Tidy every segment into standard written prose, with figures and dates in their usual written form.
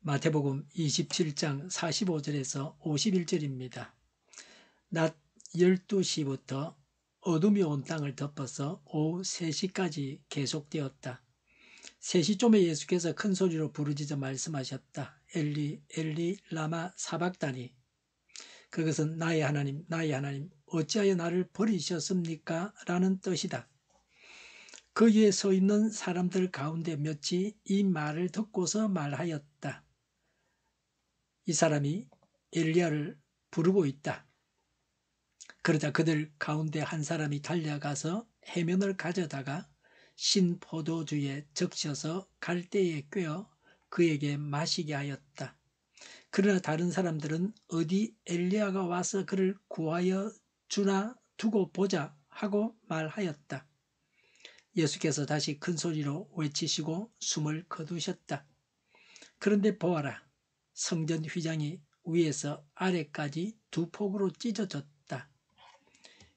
마태복음 27장 45절에서 51절입니다. 낮 12시부터 어둠이 온 땅을 덮어서 오후 3시까지 계속되었다. 3시쯤에 예수께서 큰 소리로 부르짖어 말씀하셨다. 엘리 엘리 라마 사박다니. 그것은 나의 하나님 나의 하나님 어찌하여 나를 버리셨습니까? 라는 뜻이다. 그 위에 서 있는 사람들 가운데 몇이 이 말을 듣고서 말하였다. 이 사람이 엘리야를 부르고 있다. 그러자 그들 가운데 한 사람이 달려가서 해면을 가져다가 신 포도주에 적셔서 갈대에 꿰어 그에게 마시게 하였다. 그러나 다른 사람들은 어디 엘리야가 와서 그를 구하여 주나 두고 보자 하고 말하였다. 예수께서 다시 큰 소리로 외치시고 숨을 거두셨다. 그런데 보아라, 성전 휘장이 위에서 아래까지 두 폭으로 찢어졌다.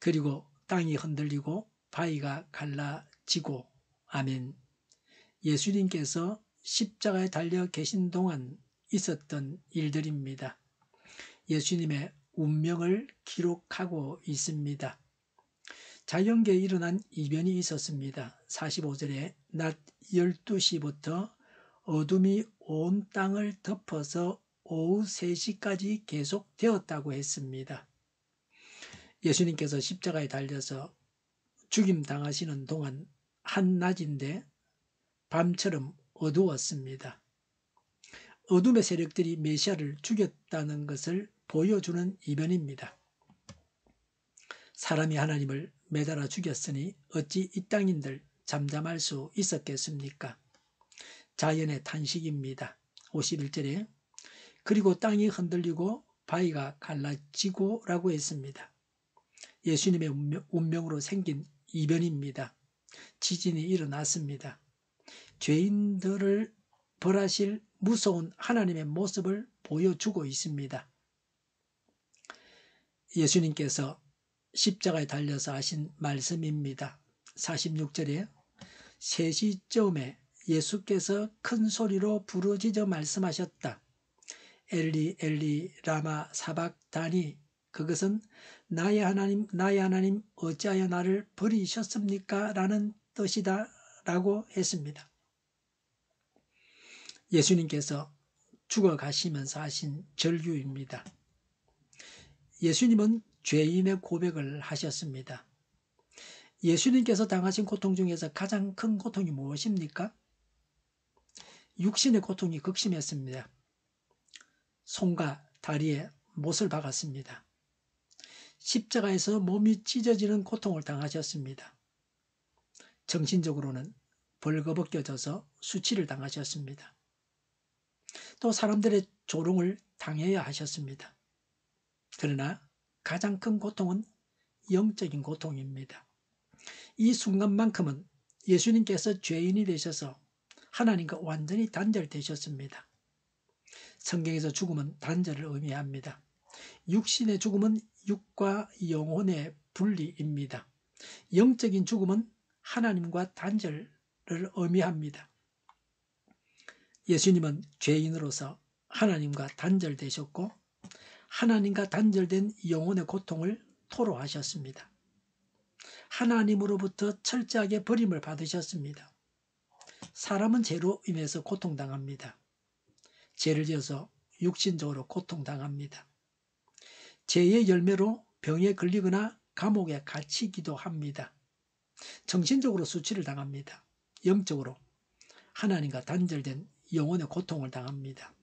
그리고 땅이 흔들리고 바위가 갈라지고. 아멘. 예수님께서 십자가에 달려 계신 동안 있었던 일들입니다. 예수님의 운명을 기록하고 있습니다. 자연계에 일어난 이변이 있었습니다. 45절에 낮 12시부터 어둠이 온 땅을 덮어서 오후 3시까지 계속되었다고 했습니다. 예수님께서 십자가에 달려서 죽임 당하시는 동안 한낮인데 밤처럼 어두웠습니다. 어둠의 세력들이 메시아를 죽였다는 것을 보여주는 이변입니다. 사람이 하나님을 매달아 죽였으니 어찌 이 땅인들 잠잠할 수 있었겠습니까? 자연의 탄식입니다. 51절에 그리고 땅이 흔들리고 바위가 갈라지고 라고 했습니다. 예수님의 운명으로 생긴 이변입니다. 지진이 일어났습니다. 죄인들을 벌하실 무서운 하나님의 모습을 보여주고 있습니다. 예수님께서 십자가에 달려서 하신 말씀입니다. 46절에 3시쯤에 예수께서 큰 소리로 부르짖어 말씀하셨다. 엘리 엘리 라마 사박다니. 그것은 나의 하나님 나의 하나님 어찌하여 나를 버리셨습니까? 라는 뜻이다 라고 했습니다. 예수님께서 죽어가시면서 하신 절규입니다. 예수님은 죄인의 고백을 하셨습니다. 예수님께서 당하신 고통 중에서 가장 큰 고통이 무엇입니까? 육신의 고통이 극심했습니다. 손과 다리에 못을 박았습니다. 십자가에서 몸이 찢어지는 고통을 당하셨습니다. 정신적으로는 벌거벗겨져서 수치를 당하셨습니다. 또 사람들의 조롱을 당해야 하셨습니다. 그러나 가장 큰 고통은 영적인 고통입니다. 이 순간만큼은 예수님께서 죄인이 되셔서 하나님과 완전히 단절되셨습니다. 성경에서 죽음은 단절을 의미합니다. 육신의 죽음은 육과 영혼의 분리입니다. 영적인 죽음은 하나님과 단절을 의미합니다. 예수님은 죄인으로서 하나님과 단절되셨고 하나님과 단절된 영혼의 고통을 토로하셨습니다. 하나님으로부터 철저하게 버림을 받으셨습니다. 사람은 죄로 인해서 고통당합니다. 죄를 지어서 육신적으로 고통당합니다. 죄의 열매로 병에 걸리거나 감옥에 갇히기도 합니다. 정신적으로 수치를 당합니다. 영적으로 하나님과 단절된 영혼의 고통을 당합니다.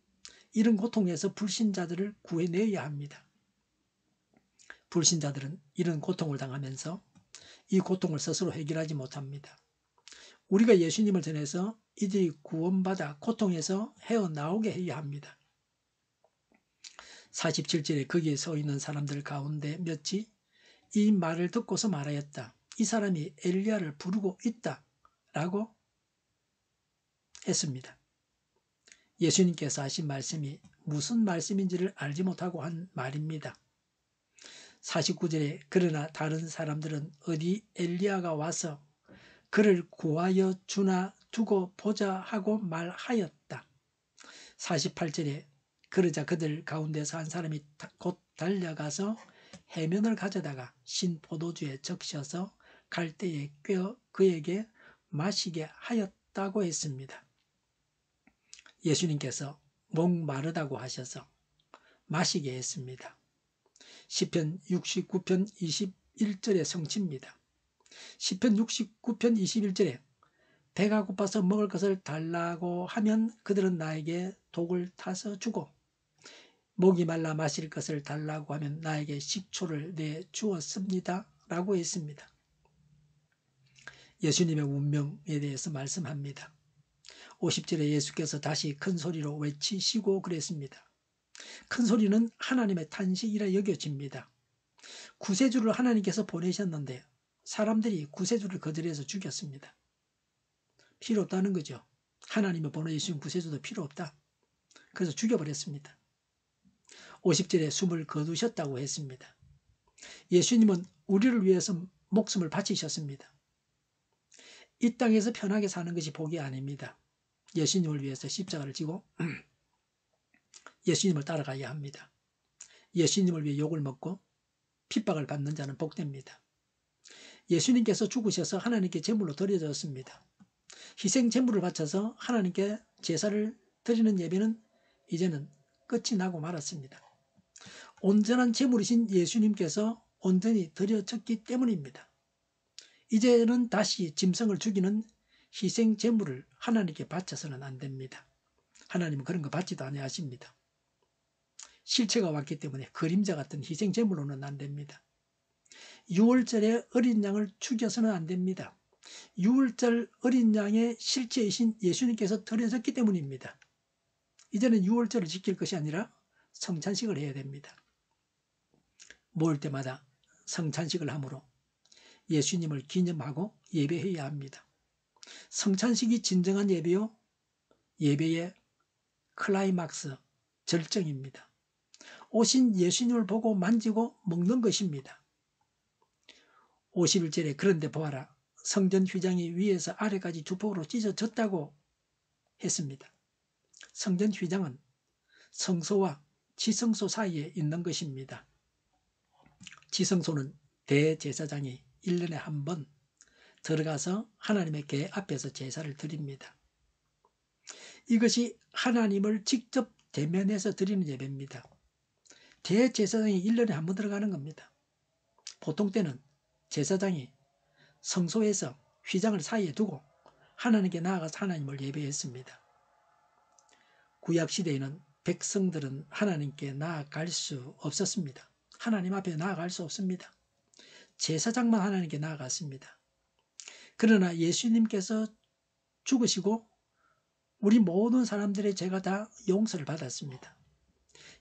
이런 고통에서 불신자들을 구해내야 합니다. 불신자들은 이런 고통을 당하면서 이 고통을 스스로 해결하지 못합니다. 우리가 예수님을 전해서 이들이 구원받아 고통에서 헤어나오게 해야 합니다. 47절에 거기에 서 있는 사람들 가운데 몇이 이 말을 듣고서 말하였다. 이 사람이 엘리야를 부르고 있다 라고 했습니다. 예수님께서 하신 말씀이 무슨 말씀인지를 알지 못하고 한 말입니다. 49절에 그러나 다른 사람들은 어디 엘리야가 와서 그를 구하여 주나 두고 보자 하고 말하였다. 48절에 그러자 그들 가운데서 한 사람이 곧 달려가서 해면을 가져다가 신 포도주에 적셔서 갈대에 꿰어 그에게 마시게 하였다고 했습니다. 예수님께서 목마르다고 하셔서 마시게 했습니다. 시편 69편 21절의 성취입니다. 시편 69편 21절에 배가 고파서 먹을 것을 달라고 하면 그들은 나에게 독을 타서 주고 목이 말라 마실 것을 달라고 하면 나에게 식초를 내주었습니다. 라고 했습니다. 예수님의 운명에 대해서 말씀합니다. 50절에 예수께서 다시 큰 소리로 외치시고 그랬습니다. 큰 소리는 하나님의 탄식이라 여겨집니다. 구세주를 하나님께서 보내셨는데 사람들이 구세주를 거절해서 죽였습니다. 필요 없다는 거죠. 하나님이 보내주신 구세주도 필요 없다. 그래서 죽여버렸습니다. 50절에 숨을 거두셨다고 했습니다. 예수님은 우리를 위해서 목숨을 바치셨습니다. 이 땅에서 편하게 사는 것이 복이 아닙니다. 예수님을 위해서 십자가를 지고 예수님을 따라가야 합니다. 예수님을 위해 욕을 먹고 핍박을 받는 자는 복됩니다. 예수님께서 죽으셔서 하나님께 제물로 드려졌습니다. 희생 제물을 바쳐서 하나님께 제사를 드리는 예배는 이제는 끝이 나고 말았습니다. 온전한 제물이신 예수님께서 온전히 드려졌기 때문입니다. 이제는 다시 짐승을 죽이는 희생 제물을 하나님께 바쳐서는 안 됩니다. 하나님은 그런 거 받지도 아니하십니다. 실체가 왔기 때문에 그림자 같은 희생 제물로는 안 됩니다. 유월절에 어린 양을 죽여서는 안 됩니다. 유월절 어린 양의 실체이신 예수님께서 드려졌기 때문입니다. 이제는 유월절을 지킬 것이 아니라 성찬식을 해야 됩니다. 모일 때마다 성찬식을 함으로 예수님을 기념하고 예배해야 합니다. 성찬식이 진정한 예배요, 예배의 클라이막스, 절정입니다. 오신 예수님을 보고 만지고 먹는 것입니다. 51절에 그런데 보아라, 성전 휘장이 위에서 아래까지 주폭으로 찢어졌다고 했습니다. 성전 휘장은 성소와 지성소 사이에 있는 것입니다. 지성소는 대제사장이 1년에 한 번 들어가서 하나님의 궤 앞에서 제사를 드립니다. 이것이 하나님을 직접 대면해서 드리는 예배입니다. 대제사장이 1년에 한 번 들어가는 겁니다. 보통 때는 제사장이 성소에서 휘장을 사이에 두고 하나님께 나아가서 하나님을 예배했습니다. 구약시대에는 백성들은 하나님께 나아갈 수 없었습니다. 하나님 앞에 나아갈 수 없습니다. 제사장만 하나님께 나아갔습니다. 그러나 예수님께서 죽으시고 우리 모든 사람들의 죄가 다 용서를 받았습니다.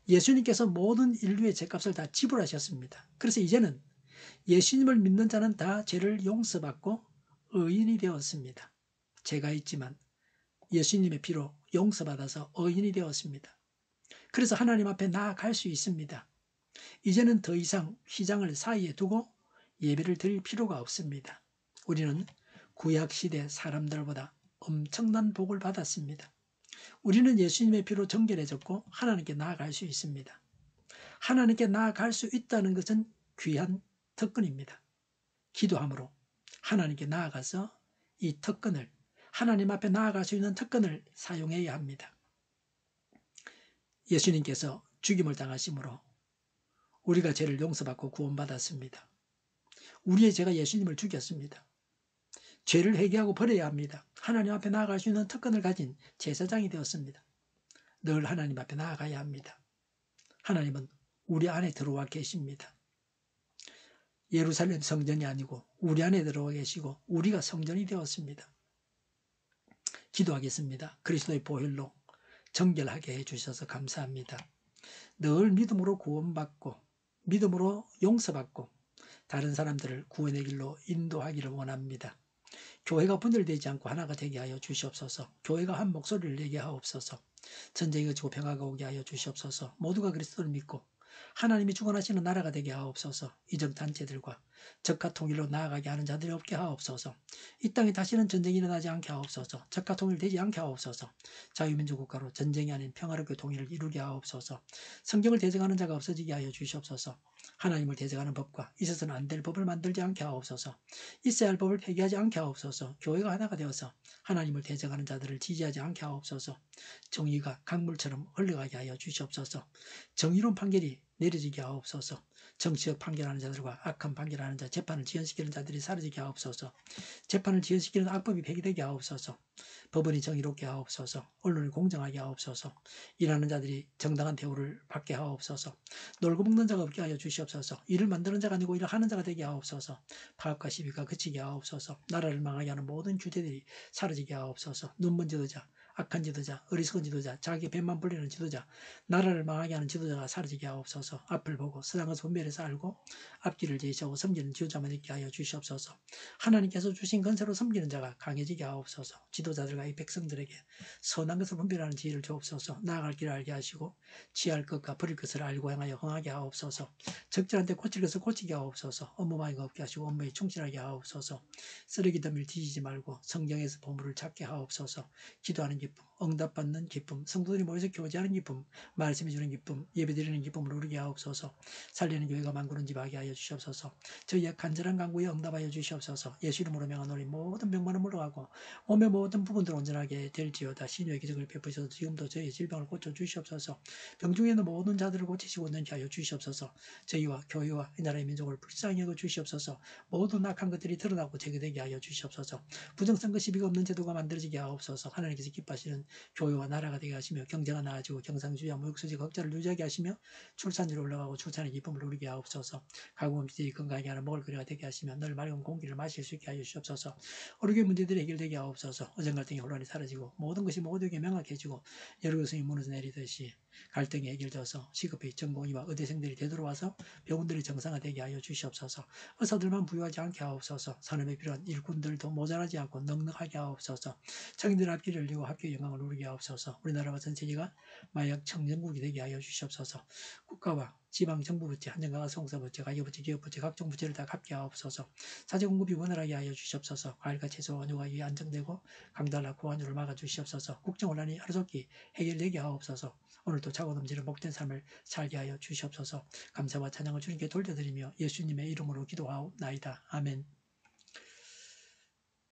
예수님께서 모든 인류의 죄값을 다 지불하셨습니다. 그래서 이제는 예수님을 믿는 자는 다 죄를 용서받고 의인이 되었습니다. 죄가 있지만 예수님의 피로 용서받아서 의인이 되었습니다. 그래서 하나님 앞에 나아갈 수 있습니다. 이제는 더 이상 휘장을 사이에 두고 예배를 드릴 필요가 없습니다. 우리는 구약시대 사람들보다 엄청난 복을 받았습니다. 우리는 예수님의 피로 정결해졌고 하나님께 나아갈 수 있습니다. 하나님께 나아갈 수 있다는 것은 귀한 특권입니다. 기도함으로 하나님께 나아가서 이 특권을, 하나님 앞에 나아갈 수 있는 특권을 사용해야 합니다. 예수님께서 죽임을 당하심으로 우리가 죄를 용서받고 구원받았습니다. 우리의 죄가 예수님을 죽였습니다. 죄를 회개하고 버려야 합니다. 하나님 앞에 나아갈 수 있는 특권을 가진 제사장이 되었습니다. 늘 하나님 앞에 나아가야 합니다. 하나님은 우리 안에 들어와 계십니다. 예루살렘 성전이 아니고 우리 안에 들어와 계시고 우리가 성전이 되었습니다. 기도하겠습니다. 그리스도의 보혈로 정결하게 해주셔서 감사합니다. 늘 믿음으로 구원받고 믿음으로 용서받고 다른 사람들을 구원의 길로 인도하기를 원합니다. 교회가 분열되지 않고 하나가 되게 하여 주시옵소서. 교회가 한 목소리를 내게 하옵소서. 전쟁이 그치고 평화가 오게 하여 주시옵소서. 모두가 그리스도를 믿고 하나님이 주관하시는 나라가 되게 하옵소서. 이적단체들과 적화 통일로 나아가게 하는 자들이 없게 하옵소서. 이 땅에 다시는 전쟁이 일어나지 않게 하옵소서. 적화 통일되지 않게 하옵소서. 자유민주 국가로 전쟁이 아닌 평화롭게 통일을 이루게 하옵소서. 성경을 대적하는 자가 없어지게 하여 주시옵소서. 하나님을 대적하는 법과 있어서는 안 될 법을 만들지 않게 하옵소서. 있어야 할 법을 폐기하지 않게 하옵소서. 교회가 하나가 되어서 하나님을 대적하는 자들을 지지하지 않게 하옵소서. 정의가 강물처럼 흘러가게 하여 주시옵소서. 정의로운 판결이 내려지게 하옵소서. 정치적 판결하는 자들과 악한 판결하는 자, 재판을 지연시키는 자들이 사라지게 하옵소서. 재판을 지연시키는 악법이 폐기되게 하옵소서. 법원이 정의롭게 하옵소서. 언론을 공정하게 하옵소서. 일하는 자들이 정당한 대우를 받게 하옵소서. 놀고 먹는 자가 없게 하여 주시옵소서. 일을 만드는 자가 아니고 일을 하는 자가 되게 하옵소서. 파업과 시비가 그치게 하옵소서. 나라를 망하게 하는 모든 주제들이 사라지게 하옵소서. 눈먼 지도자, 악한 지도자, 어리석은 지도자, 자기 배만 불리는 지도자, 나라를 망하게 하는 지도자가 사라지게 하옵소서. 앞을 보고 세상을 분별해서 알고 앞길을 제시하고 섬기는 지도자만 있게 하여 주시옵소서. 하나님께서 주신 건세로 섬기는 자가 강해지게 하옵소서. 지도자들과 이 백성들에게 선한 것을 분별하는 지혜를 주옵소서. 나아갈 길을 알게 하시고 취할 것과 버릴 것을 알고 행하여 흥하게 하옵소서. 적절한 데 고칠 것을 고치게 하옵소서. 업무마이가 없게 하시고 업무에 충실하게 하옵소서. 쓰레기 더미를 뒤지지 말고 성경에서 보물을 찾게 하옵소서. 기도하는 기쁨, 응답받는 기쁨, 성도들이 모여서 교제하는 기쁨, 말씀해 주는 기쁨, 예배드리는 기쁨을 누리게 하옵소서. 살리는 교회가 만구는 집하게 하여 주시옵소서. 저희의 간절한 간구에 응답하여 주시옵소서. 예수 이름으로 명하노니 모든 병만은 물러가고 몸의 모든 부분들 온전하게 될지어다. 신유의 기적을 베푸셔서 지금도 저희의 질병을 고쳐 주시옵소서. 병중에 있는 모든 자들을 고치시고 있는지 하여 주시옵소서. 저희와 교회와 이 나라의 민족을 불쌍히 여겨 주시옵소서. 모든 악한 것들이 드러나고 제거되게 하여 주시옵소서. 부정선거 시비가 없는 제도가 만들어지게 하옵소서. 하나님께서 기뻐하시는 교회와 나라가 되게 하시며 경제가 나아지고 경상주의와 무역수지 적자를 유지하게 하시며 출산율이 올라가고 출산의 기쁨을 누리게 하옵소서. 가구음식들이 건강하게 하는 먹을거리가 되게 하시며 늘 맑은 공기를 마실 수 있게 하여 주시옵소서. 어려운 문제들이 해결되게 하옵소서. 어정 갈등의 혼란이 사라지고 모든 것이 모두에게 명확해지고 여러 것이 무너져 내리듯이 갈등이 해결되어서 시급히 전공의와 의대생들이 되돌아와서 병원들이 정상화되게 하여 주시옵소서. 의사들만 부유하지 않게 하옵소서. 산업에 필요한 일꾼들도 모자라지 않고 넉넉하게 하옵소서. 청인들 앞길을 열리고 학교의 영광을 누리게 하옵소서. 우리나라와 전 세계가 마약 청정국이 되게 하여 주시옵소서. 국가와 지방정부부처, 한정가가 성서부처, 가계부처, 기업부처, 각종 부처를 다 갚게 하옵소서. 사제공급이 원활하게 하여 주시옵소서. 과일과 채소, 원유가 위에 안정되고 강달라 고환율을 막아주시옵소서. 국정혼란이 하루속히 해결되게 하옵소서. 오늘도 차고 넘치는 복된 삶을 살게 하여 주시옵소서. 감사와 찬양을 주님께 돌려드리며 예수님의 이름으로 기도하옵나이다. 아멘.